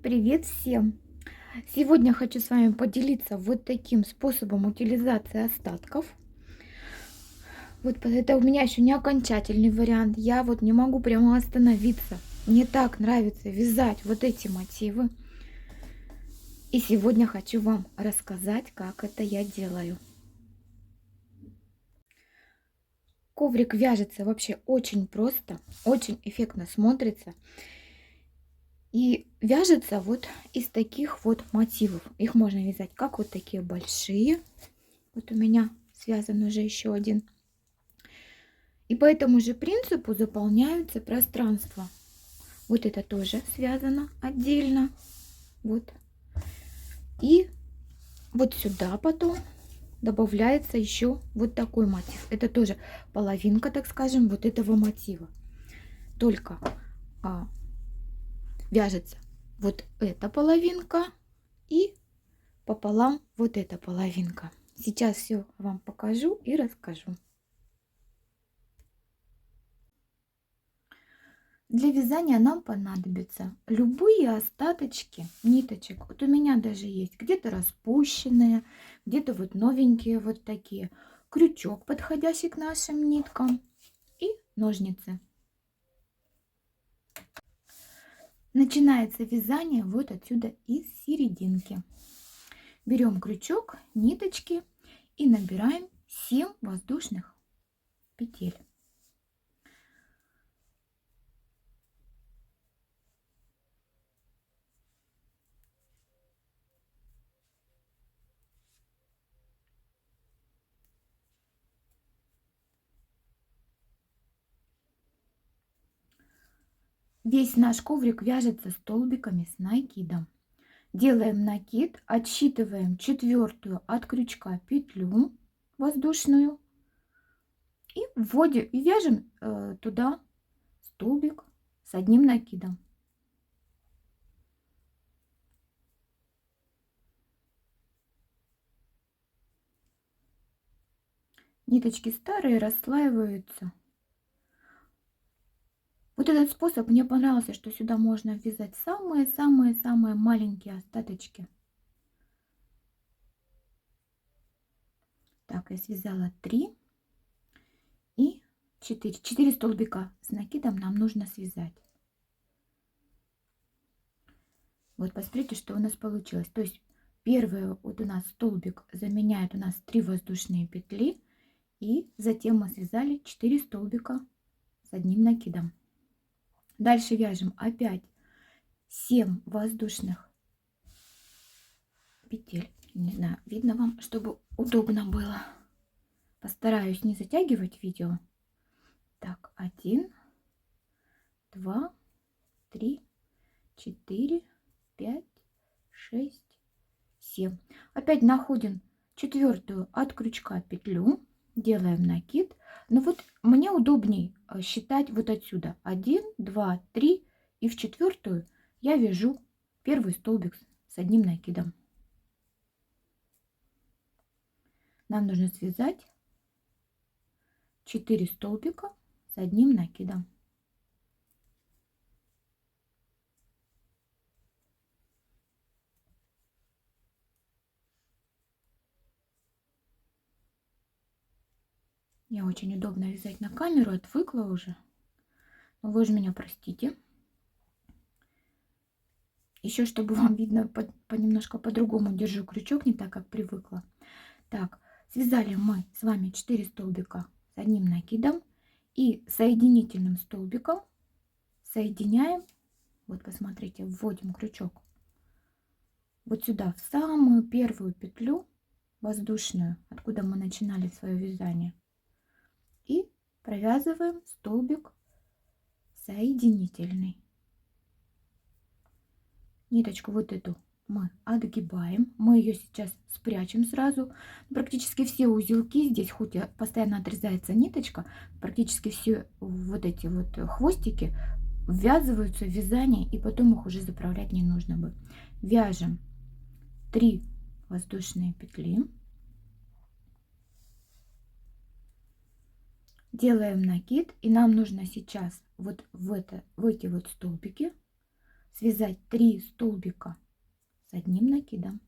Привет всем! Сегодня хочу с вами поделиться вот таким способом утилизации остатков. Вот это у меня еще не окончательный вариант. Я вот не могу прямо остановиться. Мне так нравится вязать вот эти мотивы. И сегодня хочу вам рассказать, как это я делаю. Коврик вяжется вообще очень просто, очень эффектно смотрится. И вяжется вот из таких вот мотивов. Их можно вязать как вот такие большие. Вот у меня связан уже еще один. И по этому же принципу заполняются пространства. Вот это тоже связано отдельно. Вот. И вот сюда потом добавляется еще вот такой мотив. Это тоже половинка, так скажем, вот этого мотива. Только вяжется вот эта половинка и пополам вот эта половинка. Сейчас все вам покажу и расскажу. Для вязания нам понадобятся любые остаточки ниточек. Вот у меня даже есть где-то распущенные, где-то вот новенькие вот такие. Крючок, подходящий к нашим ниткам, и ножницы. Начинается вязание вот отсюда из серединки. Берем крючок, ниточки и набираем 7 воздушных петель. Весь наш коврик вяжется столбиками с накидом. Делаем накид, отсчитываем четвертую от крючка петлю воздушную и вводим и вяжем туда столбик с одним накидом. Ниточки старые расслаиваются. Вот этот способ мне понравился, что сюда можно ввязать самые-самые-самые маленькие остаточки. Так, я связала 3 и 4. 4 столбика с накидом нам нужно связать. Вот посмотрите, что у нас получилось. То есть первый вот у нас столбик заменяет у нас 3 воздушные петли. И затем мы связали 4 столбика с одним накидом. Дальше вяжем опять 7 воздушных петель. Не знаю, видно вам, чтобы удобно было. Постараюсь не затягивать видео. Так, 1, 2, 3, 4, 5, 6, 7. Опять находим четвертую от крючка петлю, делаем накид. Но вот мне удобней считать вот отсюда 1, 2, 3, и в четвертую я вяжу первый столбик с одним накидом. Нам нужно связать 4 столбика с одним накидом. Мне очень удобно вязать на камеру, отвыкла уже. Но вы же меня простите. Еще, чтобы вам видно, немножко по-другому держу крючок, не так, как привыкла. Так, связали мы с вами 4 столбика с одним накидом. И соединительным столбиком соединяем. Вот посмотрите, вводим крючок вот сюда, в самую первую петлю воздушную, откуда мы начинали свое вязание. И провязываем столбик соединительный. Ниточку вот эту мы отгибаем. Мы ее сейчас спрячем сразу. Практически все узелки здесь, хоть и постоянно отрезается ниточка, практически все вот эти вот хвостики ввязываются в вязание, и потом их уже заправлять не нужно бы. Вяжем 3 воздушные петли. Делаем накид, и нам нужно сейчас вот в эти вот столбики связать 3 столбика с одним накидом.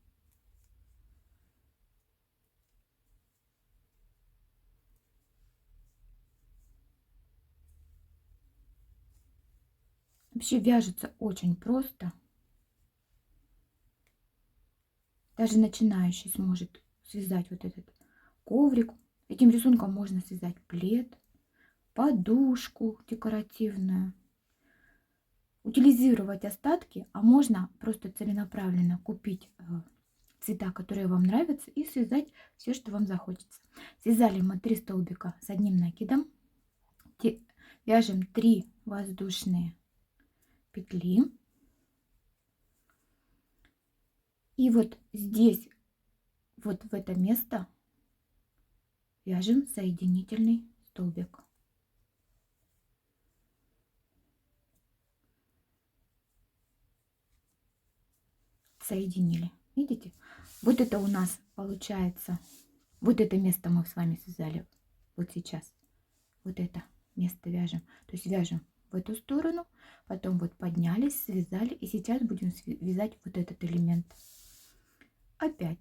Вообще вяжется очень просто. Даже начинающий сможет связать вот этот коврик. Этим рисунком можно связать плед, подушку декоративную. Утилизировать остатки, а можно просто целенаправленно купить цвета, которые вам нравятся, и связать все, что вам захочется. Связали мы 3 столбика с одним накидом. Вяжем 3 воздушные петли. И вот здесь, вот в это место, вяжем соединительный столбик. Соединили. Видите? Вот это у нас получается. Вот это место мы с вами связали. Вот сейчас. Вот это место вяжем. То есть вяжем в эту сторону. Потом вот поднялись, связали. И сейчас будем вязать вот этот элемент. Опять.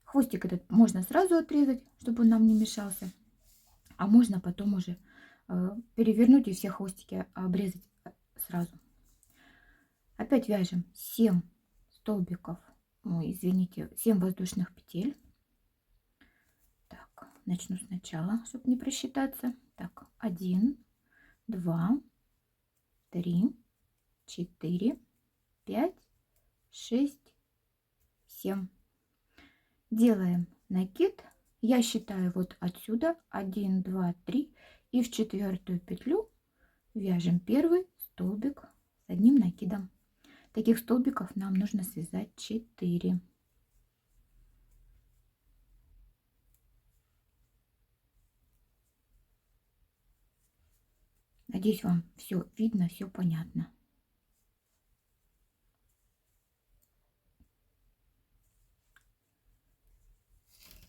Хвостик этот можно сразу отрезать, чтобы он нам не мешался. А можно потом уже перевернуть и все хвостики обрезать сразу. Опять вяжем 7 столбиков, ой, извините, 7 воздушных петель. Так, начну сначала, чтобы не просчитаться. Так, 1, 2, 3, 4, 5, 6, 7. Делаем накид. Я считаю вот отсюда 1, 2, 3. И в 4-ю петлю вяжем первый столбик с одним накидом. Таких столбиков нам нужно связать 4. Надеюсь, вам все видно, все понятно.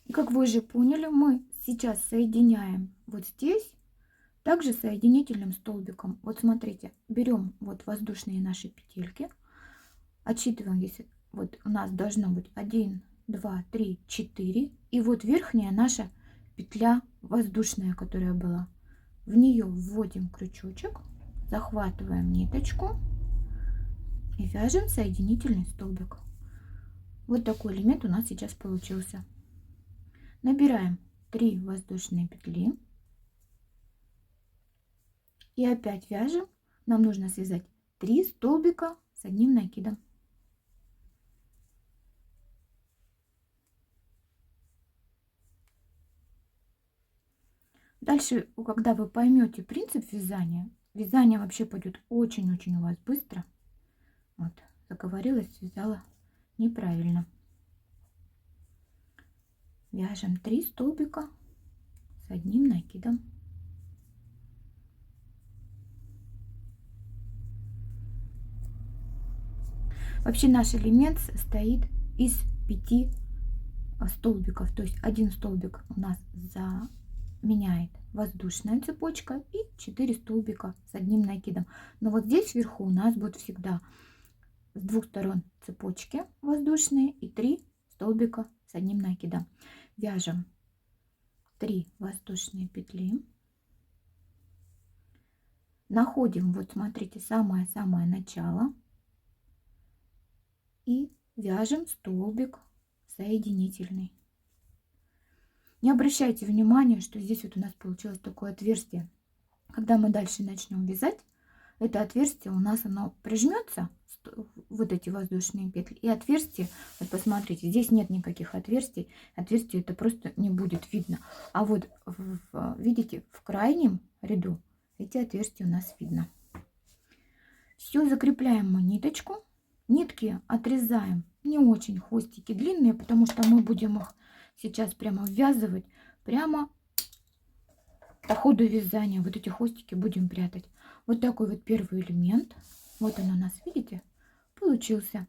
И как вы уже поняли, мы сейчас соединяем вот здесь, также соединительным столбиком. Вот смотрите, берем вот воздушные наши петельки, отсчитываем, если вот у нас должно быть 1, 2, 3, 4. И вот верхняя наша петля воздушная, которая была. В нее вводим крючочек, захватываем ниточку и вяжем соединительный столбик. Вот такой элемент у нас сейчас получился. Набираем 3 воздушные петли и опять вяжем. Нам нужно связать 3 столбика с одним накидом. Дальше, когда вы поймете принцип вязания, вязание вообще пойдет очень-очень у вас быстро. Вот, заговорилась, связала неправильно. Вяжем 3 столбика с одним накидом. Вообще наш элемент состоит из 5 столбиков. То есть один столбик у нас заменяет воздушная цепочка и 4 столбика с одним накидом. Но вот здесь вверху у нас будет всегда с двух сторон цепочки воздушные и 3 столбика с одним накидом. Вяжем 3 воздушные петли. Находим, вот смотрите, самое-самое начало. И вяжем столбик соединительный. Не обращайте внимания, что здесь вот у нас получилось такое отверстие. Когда мы дальше начнем вязать, это отверстие у нас оно прижмется, вот эти воздушные петли, и отверстие, вот посмотрите, здесь нет никаких отверстий, отверстие это просто не будет видно. А вот видите, в крайнем ряду эти отверстия у нас видно. Все, закрепляем мы ниточку. Нитки отрезаем, не очень хвостики длинные, потому что мы будем их сейчас прямо ввязывать, прямо по ходу вязания. Вот эти хвостики будем прятать. Вот такой вот первый элемент. Вот он у нас, видите, получился.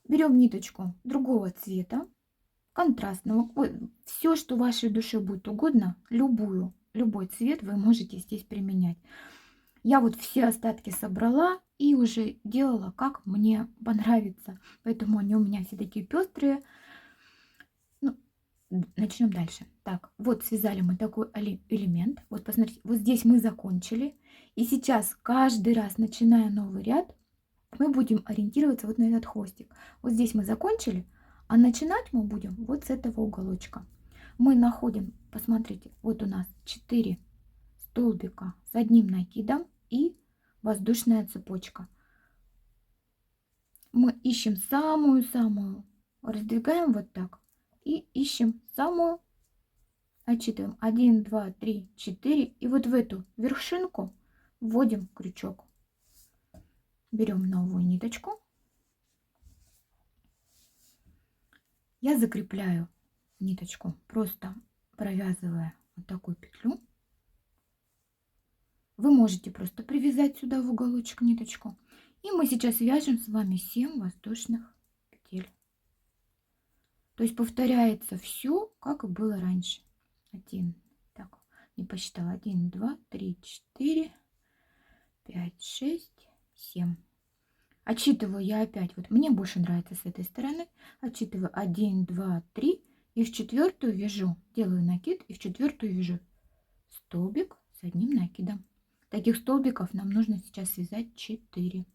Берем ниточку другого цвета, контрастного. Все, что вашей душе будет угодно, любой цвет вы можете здесь применять. Я вот все остатки собрала и уже делала, как мне понравится. Поэтому они у меня все такие пестрые. Ну, начнем дальше. Так, вот связали мы такой элемент. Вот посмотрите, вот здесь мы закончили. И сейчас каждый раз, начиная новый ряд, мы будем ориентироваться вот на этот хвостик. Вот здесь мы закончили, а начинать мы будем вот с этого уголочка. Мы находим, посмотрите, вот у нас 4 столбика с одним накидом и воздушная цепочка. Мы ищем самую-самую, раздвигаем вот так и ищем самую, отсчитываем 1, 2, 3, 4 и вот в эту вершинку вводим крючок. Берем новую ниточку. Я закрепляю ниточку, просто провязывая вот такую петлю. Вы можете просто привязать сюда в уголочек ниточку. И мы сейчас вяжем с вами 7 воздушных петель. То есть повторяется все, как и было раньше. 1, так, не посчитала, 1, 2, 3, 4, 5, 6, 7. Отсчитываю я опять, вот мне больше нравится с этой стороны. Отсчитываю 1, 2, 3 и в четвертую вяжу, делаю накид и в четвертую вяжу столбик с одним накидом. Таких столбиков нам нужно сейчас связать 4.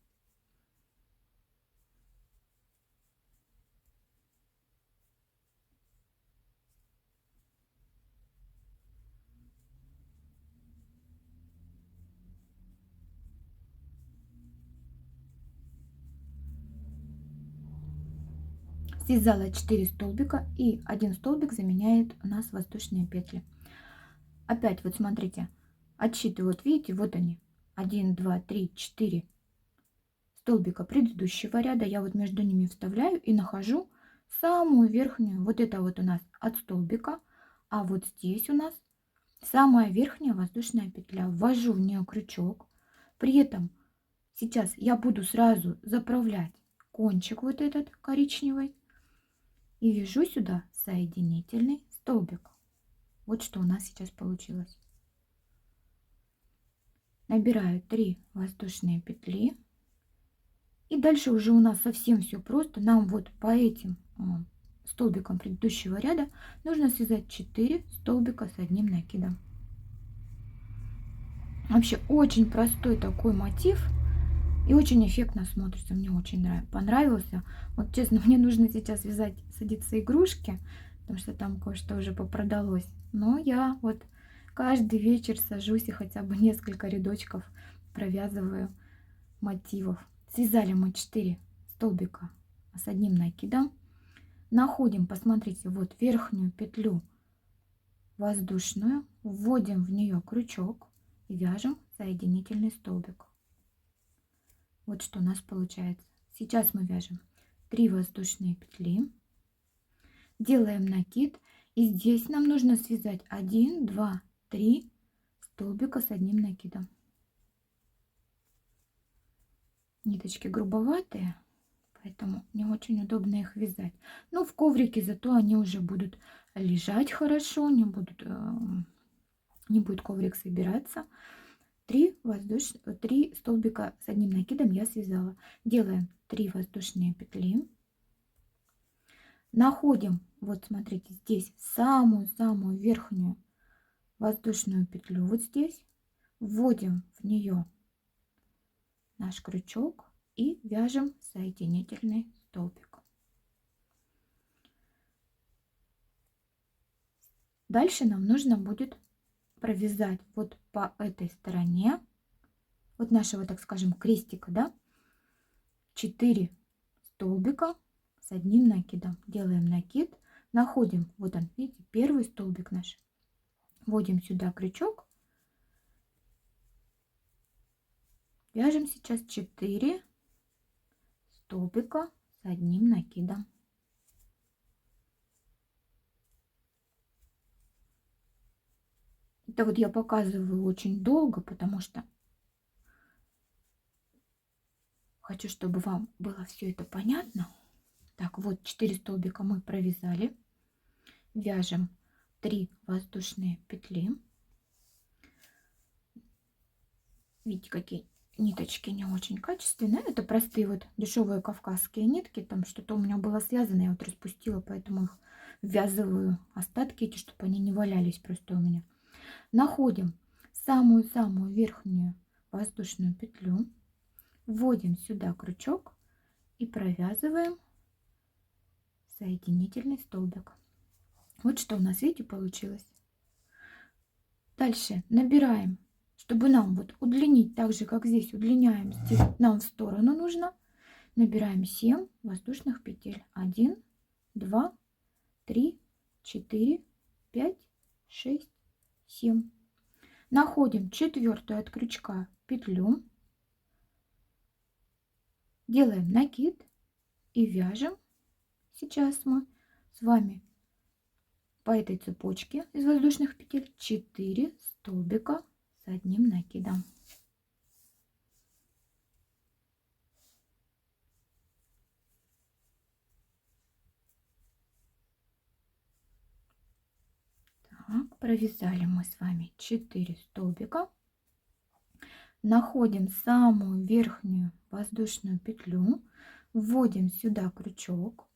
Связала 4 столбика и один столбик заменяет у нас воздушные петли. Опять вот смотрите, отсчитываю, вот видите, вот они, 1, 2, 3, 4 столбика предыдущего ряда. Я вот между ними вставляю и нахожу самую верхнюю, вот это вот у нас от столбика, а вот здесь у нас самая верхняя воздушная петля. Ввожу в нее крючок, при этом сейчас я буду сразу заправлять кончик вот этот коричневый и вяжу сюда соединительный столбик. Вот что у нас сейчас получилось. Набираю 3 воздушные петли. И дальше уже у нас совсем все просто. Нам вот по этим столбикам предыдущего ряда нужно связать 4 столбика с одним накидом. Вообще очень простой такой мотив. И очень эффектно смотрится. Мне очень понравился. Вот честно, мне нужно сейчас вязать, садиться игрушки, потому что там кое-что уже попродалось. Но я вот каждый вечер сажусь и хотя бы несколько рядочков провязываю мотивов. Связали мы 4 столбика с одним накидом. Находим, посмотрите, вот верхнюю петлю воздушную, вводим в нее крючок и вяжем соединительный столбик. Вот что у нас получается. Сейчас мы вяжем 3 воздушные петли, делаем накид, и здесь нам нужно связать 1, 2, 3 столбика с одним накидом. Ниточки грубоватые, поэтому не очень удобно их вязать. Но в коврике зато они уже будут лежать хорошо, не будет коврик собираться. 3 столбика с одним накидом я связала. Делаем 3 воздушные петли. Находим, вот смотрите, здесь самую-самую верхнюю воздушную петлю. Вот здесь. Вводим в нее наш крючок и вяжем соединительный столбик. Дальше нам нужно будет провязать вот по этой стороне вот нашего, так скажем, крестика, да, 4 столбика с одним накидом. Делаем накид, находим, вот он, видите, первый столбик наш, вводим сюда крючок, вяжем сейчас 4 столбика с одним накидом. Это вот я показываю очень долго, потому что хочу, чтобы вам было все это понятно. Так, вот 4 столбика мы провязали. Вяжем 3 воздушные петли. Видите, какие ниточки не очень качественные. Это простые вот дешевые кавказские нитки. Там что-то у меня было связано, я вот распустила, поэтому их ввязываю остатки эти, чтобы они не валялись просто у меня. Находим самую-самую верхнюю воздушную петлю, вводим сюда крючок и провязываем соединительный столбик. Вот что у нас, видите, получилось. Дальше набираем, чтобы нам вот удлинить, так же как здесь удлиняем, здесь нам в сторону нужно. Набираем 7 воздушных петель. 1, 2, 3, 4, 5, 6, 7. Находим четвертую от крючка петлю, делаем накид и вяжем. Сейчас мы с вами по этой цепочке из воздушных петель 4 столбика с одним накидом. Так, провязали мы с вами 4 столбика. Находим самую верхнюю воздушную петлю, вводим сюда крючок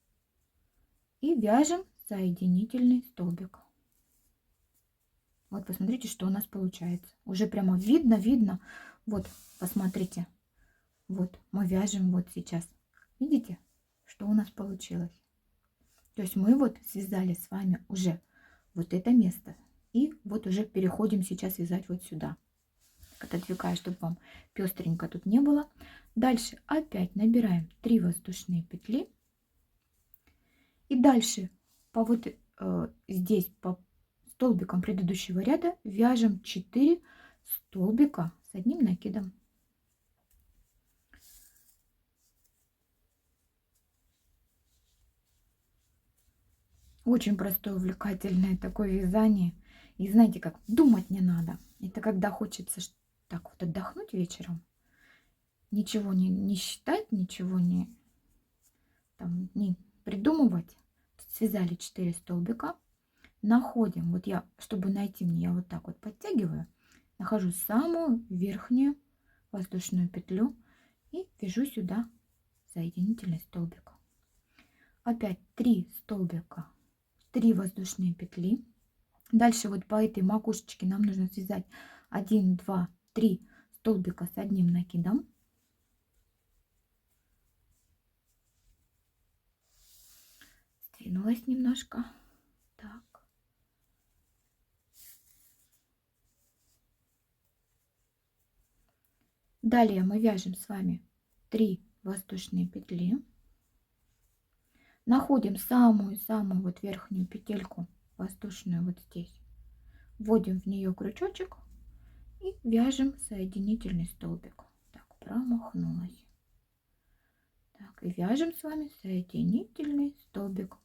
и вяжем соединительный столбик. Вот посмотрите, что у нас получается. Уже прямо видно. Вот, посмотрите. Вот, мы вяжем вот сейчас. Видите, что у нас получилось? То есть мы вот связали с вами уже вот это место. И вот уже переходим сейчас вязать вот сюда. Отодвигаю, чтобы вам пестренько тут не было. Дальше опять набираем 3 воздушные петли. И дальше по вот здесь по столбикам предыдущего ряда вяжем 4 столбика с одним накидом. Очень простое, увлекательное такое вязание. И знаете, как думать не надо. Это когда хочется так вот отдохнуть вечером. Ничего не считать, ничего не придумывать. Связали 4 столбика. Находим, вот я, чтобы найти мне, я вот так вот подтягиваю. Нахожу самую верхнюю воздушную петлю и вяжу сюда соединительный столбик. Опять 3 столбика, 3 воздушные петли. Дальше вот по этой макушечке нам нужно связать 1, 2, 3 столбика с одним накидом. Сдвинулась немножко. Так. Далее мы вяжем с вами 3 воздушные петли. Находим самую-самую вот верхнюю петельку воздушную вот здесь. Вводим в нее крючочек и вяжем соединительный столбик. Так, промахнулась. Так, и вяжем с вами соединительный столбик.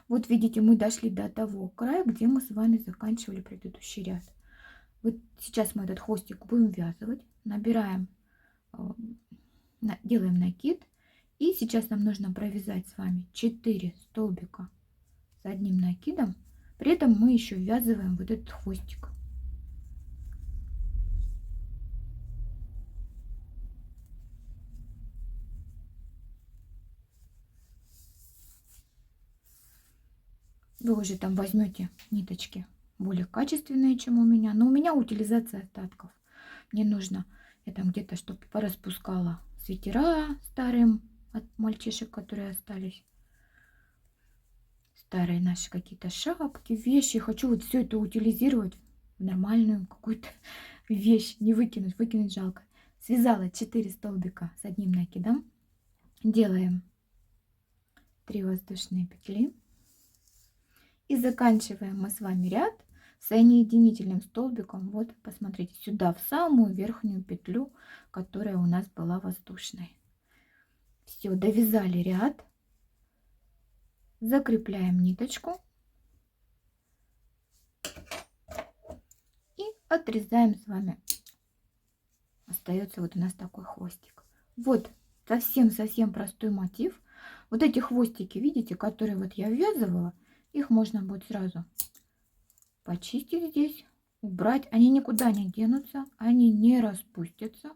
Вот видите, мы дошли до того края, где мы с вами заканчивали предыдущий ряд. Вот сейчас мы этот хвостик будем ввязывать, набираем, делаем накид. И сейчас нам нужно провязать с вами 4 столбика с одним накидом. При этом мы еще ввязываем вот этот хвостик. Вы уже там возьмете ниточки более качественные, чем у меня. Но у меня утилизация остатков. Мне нужно, я там где-то, чтобы пораспускала свитера старым от мальчишек, которые остались. Старые наши какие-то шапки, вещи. Хочу вот все это утилизировать в нормальную какую-то вещь. Не выкинуть, выкинуть жалко. Связала 4 столбика с одним накидом. Делаем 3 воздушные петли. И заканчиваем мы с вами ряд соединительным столбиком. Вот, посмотрите, сюда в самую верхнюю петлю, которая у нас была воздушной. Все, довязали ряд. Закрепляем ниточку. И отрезаем с вами. Остается вот у нас такой хвостик. Вот совсем-совсем простой мотив. Вот эти хвостики, видите, которые вот я ввязывала, их можно будет сразу почистить здесь. убрать. Они никуда не денутся, они не распустятся.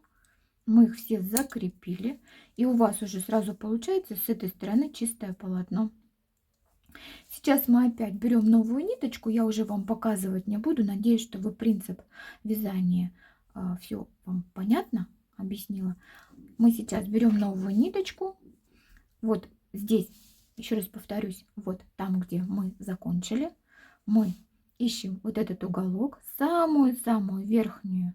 Мы их все закрепили. И у вас уже сразу получается с этой стороны чистое полотно. Сейчас мы опять берем новую ниточку. Я уже вам показывать не буду. Надеюсь, что вы принцип вязания все вам понятно объяснила. Мы сейчас берем новую ниточку. Вот здесь, еще раз повторюсь, вот там, где мы закончили, мы ищем вот этот уголок, самую-самую верхнюю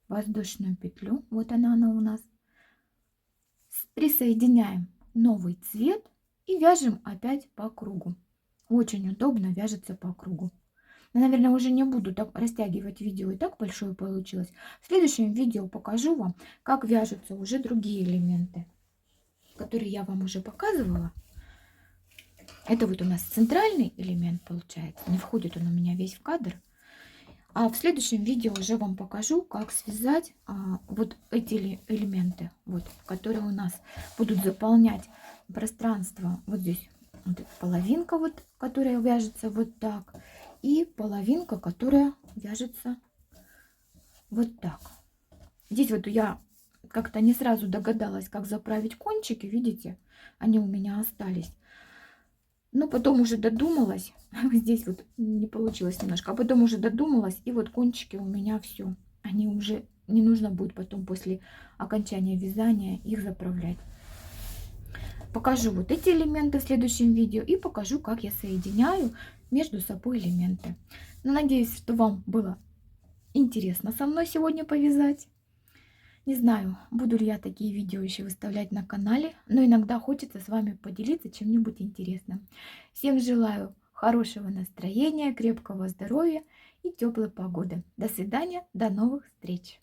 воздушную петлю. Вот она у нас. Присоединяем новый цвет и вяжем опять по кругу. Очень удобно вяжется по кругу. Но, наверное, уже не буду так растягивать видео, и так большое получилось. В следующем видео покажу вам, как вяжутся уже другие элементы, которые я вам уже показывала. Это вот у нас центральный элемент получается. Не входит он у меня весь в кадр. А в следующем видео уже вам покажу, как связать вот эти элементы, вот, которые у нас будут заполнять пространство. Вот здесь вот эта половинка, вот, которая вяжется вот так, и половинка, которая вяжется вот так. Здесь вот я как-то не сразу догадалась, как заправить кончики, видите, они у меня остались. Но потом уже додумалась, здесь вот не получилось немножко, а потом уже додумалась, и вот кончики у меня все. Они уже не нужно будет потом после окончания вязания их заправлять. Покажу вот эти элементы в следующем видео и покажу, как я соединяю между собой элементы. Но надеюсь, что вам было интересно со мной сегодня повязать. Не знаю, буду ли я такие видео еще выставлять на канале, но иногда хочется с вами поделиться чем-нибудь интересным. Всем желаю хорошего настроения, крепкого здоровья и теплой погоды. До свидания, до новых встреч!